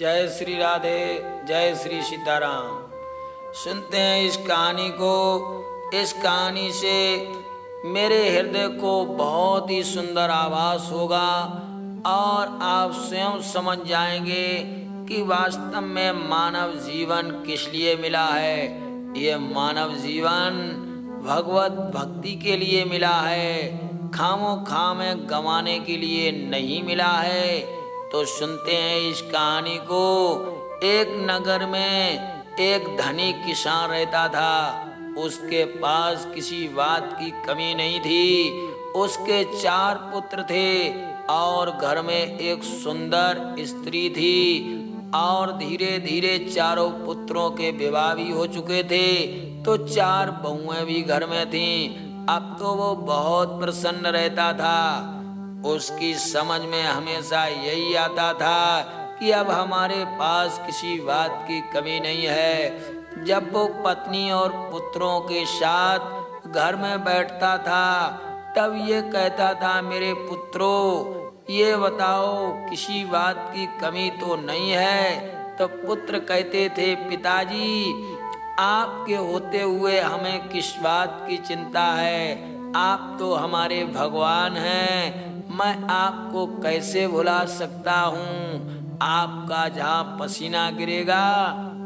जय श्री राधे, जय श्री सीताराम। सुनते हैं इस कहानी को। इस कहानी से मेरे हृदय को बहुत ही सुंदर आभास होगा और आप स्वयं समझ जाएंगे कि वास्तव में मानव जीवन किस लिए मिला है। ये मानव जीवन भगवत भक्ति के लिए मिला है, खामो खामे गंवाने के लिए नहीं मिला है। तो सुनते हैं इस कहानी को। एक नगर में एक धनी किसान रहता था। उसके पास किसी बात की कमी नहीं थी। उसके 4 पुत्र थे और घर में एक सुंदर स्त्री थी और धीरे धीरे चारों पुत्रों के विवाह भी हो चुके थे, तो 4 बहुएं भी घर में थीं। अब तो वो बहुत प्रसन्न रहता था। उसकी समझ में हमेशा यही आता था कि अब हमारे पास किसी बात की कमी नहीं है। जब वो पत्नी और पुत्रों के साथ घर में बैठता था तब ये कहता था, मेरे पुत्रों ये बताओ किसी बात की कमी तो नहीं है। तो पुत्र कहते थे, पिताजी आपके होते हुए हमें किस बात की चिंता है, आप तो हमारे भगवान हैं, मैं आपको कैसे भुला सकता हूँ। आपका जहाँ पसीना गिरेगा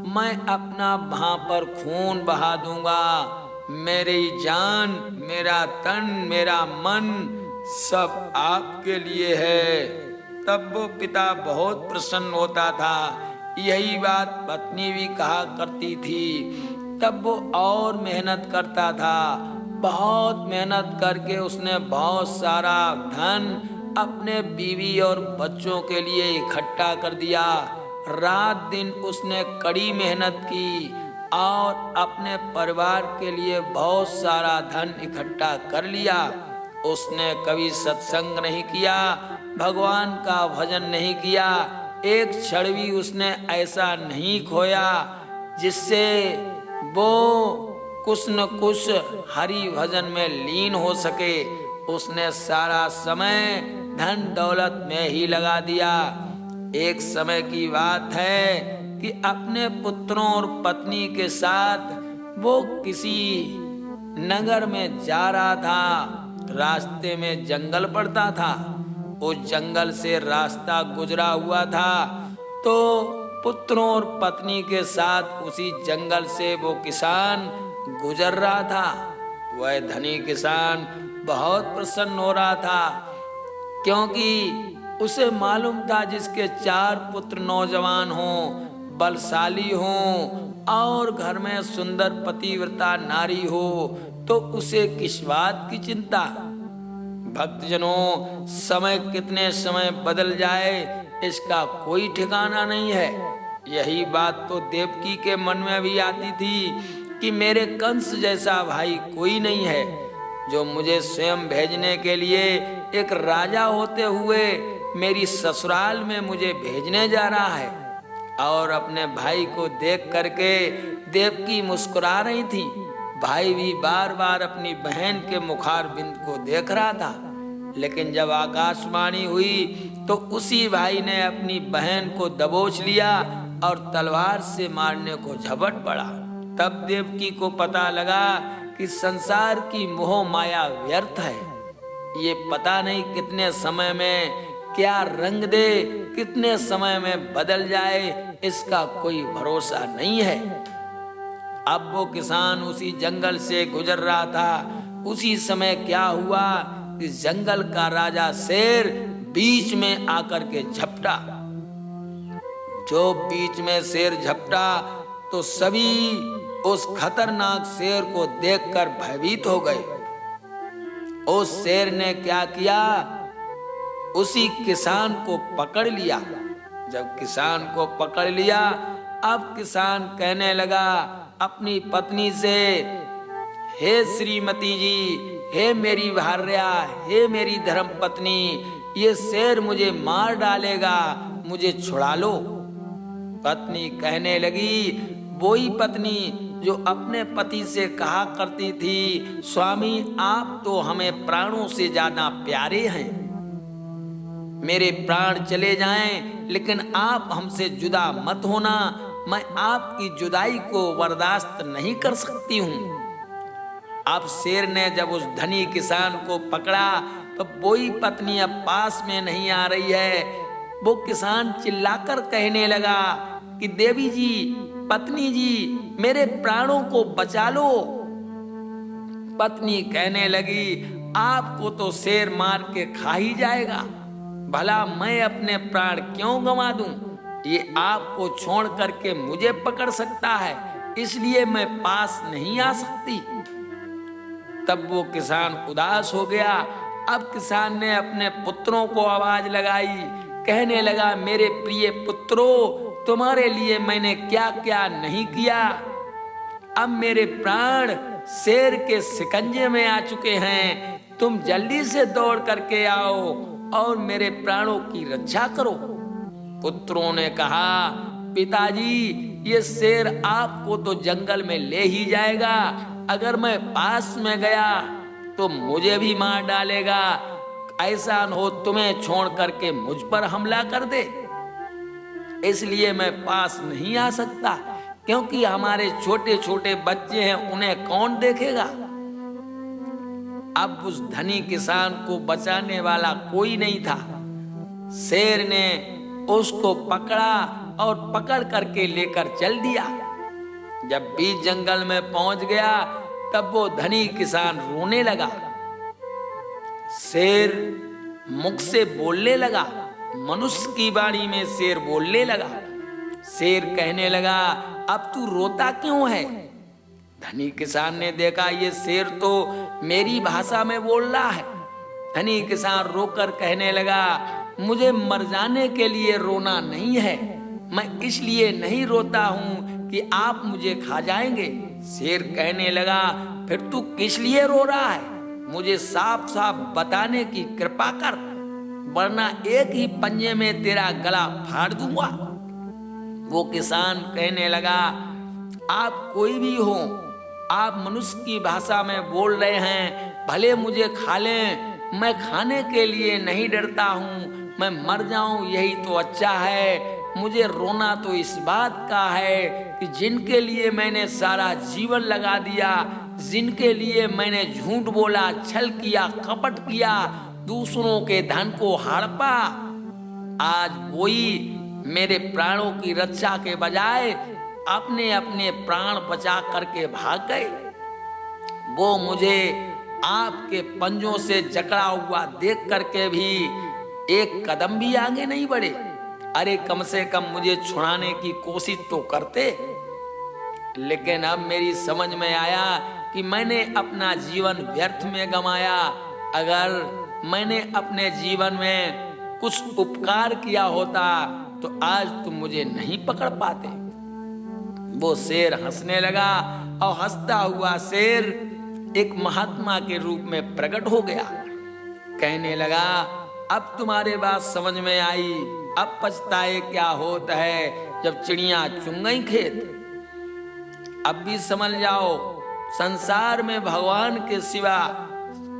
मैं अपना वहाँ पर खून बहा दूंगा। मेरी जान, मेरा तन, मेरा मन सब आपके लिए है। तब वो पिता बहुत प्रसन्न होता था। यही बात पत्नी भी कहा करती थी। तब वो और मेहनत करता था। बहुत मेहनत करके उसने बहुत सारा धन अपने बीवी और बच्चों के लिए इकट्ठा कर दिया। रात दिन उसने कड़ी मेहनत की और अपने परिवार के लिए बहुत सारा धन इकट्ठा कर लिया। उसने कभी सत्संग नहीं किया, भगवान का भजन नहीं किया। एक क्षण भी उसने ऐसा नहीं खोया जिससे वो कुछ न कुछ हरि भजन में लीन हो सके। उसने सारा समय धन दौलत में ही लगा दिया। एक समय की बात है कि अपने पुत्रों और पत्नी के साथ वो किसी नगर में जा रहा था। रास्ते में जंगल पड़ता था। उस जंगल से रास्ता गुजरा हुआ था तो पुत्रों और पत्नी के साथ उसी जंगल से वो किसान गुजर रहा था। वह धनी किसान बहुत प्रसन्न हो रहा था क्योंकि उसे मालूम था जिसके 4 पुत्र नौजवान हों, बलशाली हों और घर में सुंदर पतिव्रता नारी हो तो उसे किस बात की चिंता। भक्तजनों, समय कितने समय बदल जाए इसका कोई ठिकाना नहीं है। यही बात तो देवकी के मन में भी आती थी कि मेरे कंस जैसा भाई कोई नहीं है जो मुझे स्वयं भेजने के लिए एक राजा होते हुए मेरी ससुराल में मुझे भेजने जा रहा है। और अपने भाई को देख करके देवकी मुस्कुरा रही थी। भाई भी बार बार अपनी बहन के मुखार बिंद को देख रहा था। लेकिन जब आकाशवाणी हुई तो उसी भाई ने अपनी बहन को दबोच लिया और तलवार से मारने को झपट पड़ा। तब देवकी को पता लगा कि संसार की मोह माया व्यर्थ है। ये पता नहीं कितने समय में क्या रंग दे, कितने समय में बदल जाए, इसका कोई भरोसा नहीं है। अब वो किसान उसी जंगल से गुजर रहा था। उसी समय क्या हुआ कि जंगल का राजा शेर बीच में आकर के झपटा। जो बीच में शेर झपटा तो सभी उस खतरनाक शेर को देखकर भयभीत हो गए। उस शेर ने क्या किया, उसी किसान को पकड़ लिया। जब किसान को पकड़ लिया, अब किसान कहने लगा अपनी पत्नी से, हे श्रीमती जी, हे मेरी भार्या, हे मेरी धर्म पत्नी, ये शेर मुझे मार डालेगा, मुझे छुड़ा लो। पत्नी कहने लगी, वही पत्नी जो अपने पति से कहा करती थी, स्वामी आप तो हमें प्राणों से ज्यादा प्यारे हैं। मेरे प्राण चले जाएं, लेकिन आप हमसे जुदा मत होना। मैं आपकी जुदाई को बर्दाश्त नहीं कर सकती हूँ। अब शेर ने जब उस धनी किसान को पकड़ा तो वही पत्नी अब पास में नहीं आ रही है। वो किसान चिल्लाकर कहने लगा कि देवी जी, पत्नी जी, मेरे प्राणों को बचा लो। पत्नी कहने लगी, आपको तो शेर मार के खा ही जाएगा, भला मैं अपने प्राण क्यों गंवा दूं? ये आपको छोड़ करके मुझे पकड़ सकता है, इसलिए मैं पास नहीं आ सकती। तब वो किसान उदास हो गया। अब किसान ने अपने पुत्रों को आवाज लगाई, कहने लगा, मेरे प्रिय पुत्रों, तुम्हारे लिए मैंने क्या क्या नहीं किया। अब मेरे प्राण शेर के शिकंजे में आ चुके हैं। तुम जल्दी से दौड़ करके आओ और मेरे प्राणों की रक्षा करो। पुत्रों ने कहा, पिताजी, ये शेर आपको तो जंगल में ले ही जाएगा। अगर मैं पास में गया तो मुझे भी मार डालेगा। ऐसा न हो तुम्हें छोड़ करके मुझ पर हमला कर दे। इसलिए मैं पास नहीं आ सकता, क्योंकि हमारे छोटे छोटे बच्चे हैं, उन्हें कौन देखेगा। अब उस धनी किसान को बचाने वाला कोई नहीं था। शेर ने उसको पकड़ा और पकड़ करके लेकर चल दिया। जब बीच जंगल में पहुंच गया तब वो धनी किसान रोने लगा। शेर मुख से बोलने लगा, मनुष्य की वाणी में शेर बोलने लगा। शेर कहने लगा, अब तू रोता क्यों है? धनी किसान ने देखा ये शेर तो मेरी भाषा में बोल रहा है। धनी किसान रोकर कहने लगा, मुझे मर जाने के लिए रोना नहीं है, मैं इसलिए नहीं रोता हूं कि आप मुझे खा जाएंगे। शेर कहने लगा, फिर तू किस लिए रो रहा है? मुझे साफ साफ बताने की कृपा कर, वरना एक ही पंजे में तेरा गला फाड़ दूंगा। वो किसान कहने लगा, आप कोई भी हो, आप मनुष्य की भाषा में बोल रहे हैं, भले मुझे खा लें, मैं खाने के लिए नहीं डरता हूँ। मैं मर जाऊं यही तो अच्छा है। मुझे रोना तो इस बात का है कि जिनके लिए मैंने सारा जीवन लगा दिया, जिनके लिए मैंने झूठ बोला, छल किया, कपट किया, दूसरों के धन को हड़पा, आज वही मेरे प्राणों की रक्षा के बजाय अपने अपने प्राण बचा करके भाग गए। वो मुझे आपके पंजों से जकड़ा हुआ देख करके भी एक कदम भी आगे नहीं बढ़े। अरे कम से कम मुझे छुड़ाने की कोशिश तो करते। लेकिन अब मेरी समझ में आया कि मैंने अपना जीवन व्यर्थ में गंवाया। अगर मैंने अपने जीवन में कुछ उपकार किया होता तो आज तुम मुझे नहीं पकड़ पाते। वो शेर हंसने लगा और हंसता हुआ शेर एक महात्मा के रूप में प्रकट हो गया। कहने लगा, अब तुम्हारे बात समझ में आई, अब पछताए क्या होता है जब चिड़िया चुन गई खेत। अब भी समझ जाओ, संसार में भगवान के सिवा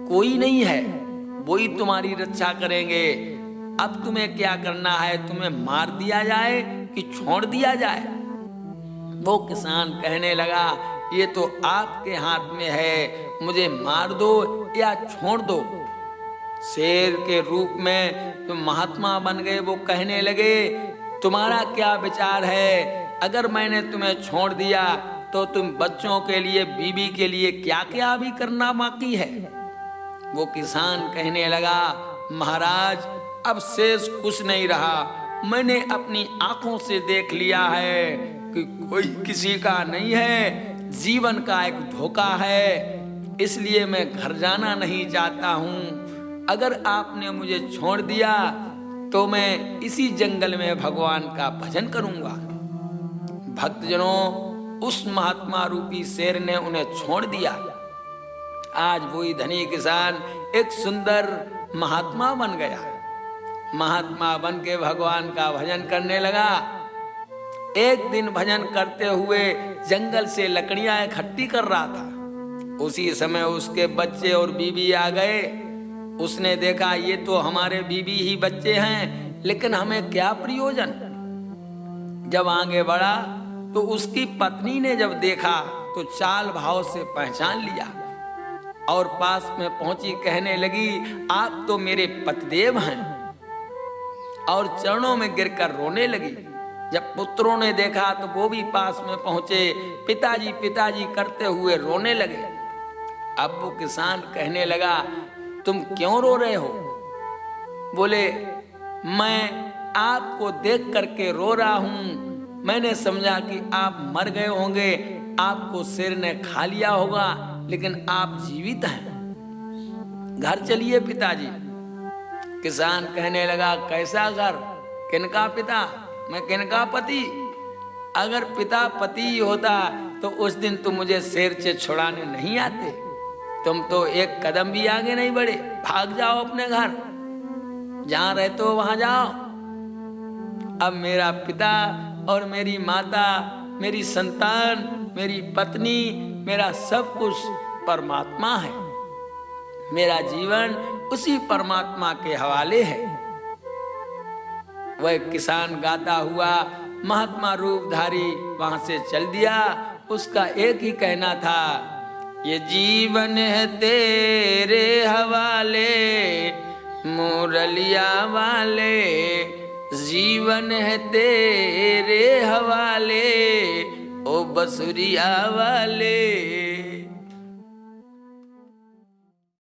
कोई नहीं है, वही तुम्हारी रक्षा करेंगे। अब तुम्हें क्या करना है, तुम्हें मार दिया जाए कि छोड़ दिया जाए? वो किसान कहने लगा, ये तो आपके हाथ में है, मुझे मार दो या छोड़ दो। शेर के रूप में तुम महात्मा बन गए। वो कहने लगे, तुम्हारा क्या विचार है? अगर मैंने तुम्हें छोड़ दिया तो तुम बच्चों के लिए, बीवी के लिए क्या क्या भी करना बाकी है। वो किसान कहने लगा, महाराज अब शेष कुछ नहीं रहा, मैंने अपनी आंखों से देख लिया है कि कोई किसी का नहीं है, जीवन का एक धोखा है, इसलिए मैं घर जाना नहीं चाहता हूँ। अगर आपने मुझे छोड़ दिया तो मैं इसी जंगल में भगवान का भजन करूंगा। भक्तजनों, उस महात्मा रूपी शेर ने उन्हें छोड़ दिया। आज वही धनी किसान एक सुंदर महात्मा बन गया। महात्मा बन के भगवान का भजन करने लगा। एक दिन भजन करते हुए जंगल से लकड़ियां इकट्ठी कर रहा था। उसी समय उसके बच्चे और बीवी आ गए। उसने देखा ये तो हमारे बीवी ही बच्चे हैं, लेकिन हमें क्या प्रयोजन। जब आगे बढ़ा तो उसकी पत्नी ने जब देखा तो चाल भाव से पहचान लिया और पास में पहुंची, कहने लगी आप तो मेरे पतिदेव हैं, और चरणों में गिरकर रोने लगी। जब पुत्रों ने देखा तो वो भी पास में पहुंचे, पिताजी पिताजी करते हुए रोने लगे। अब वो किसान कहने लगा तुम क्यों रो रहे हो? बोले मैं आपको देख करके रो रहा हूं, मैंने समझा कि आप मर गए होंगे, आपको शेर ने खा लिया होगा, लेकिन आप जीवित हैं, घर चलिए पिताजी। किसान कहने लगा कैसा घर, किनका पिता, मैं किनका पति? अगर पिता पति होता तो उस दिन तुम मुझे शेर से छुड़ाने नहीं आते, तुम तो एक कदम भी आगे नहीं बढ़े, भाग जाओ अपने घर, जहां रहते हो वहां जाओ। अब मेरा पिता और मेरी माता, मेरी संतान, मेरी पत्नी, मेरा सब कुछ परमात्मा है, मेरा जीवन उसी परमात्मा के हवाले है। वह किसान गाता हुआ महात्मा रूपधारी वहां से चल दिया। उसका एक ही कहना था, ये जीवन है तेरे हवाले मुरलिया वाले, जीवन है तेरे हवाले ओ बसुरिया वाले।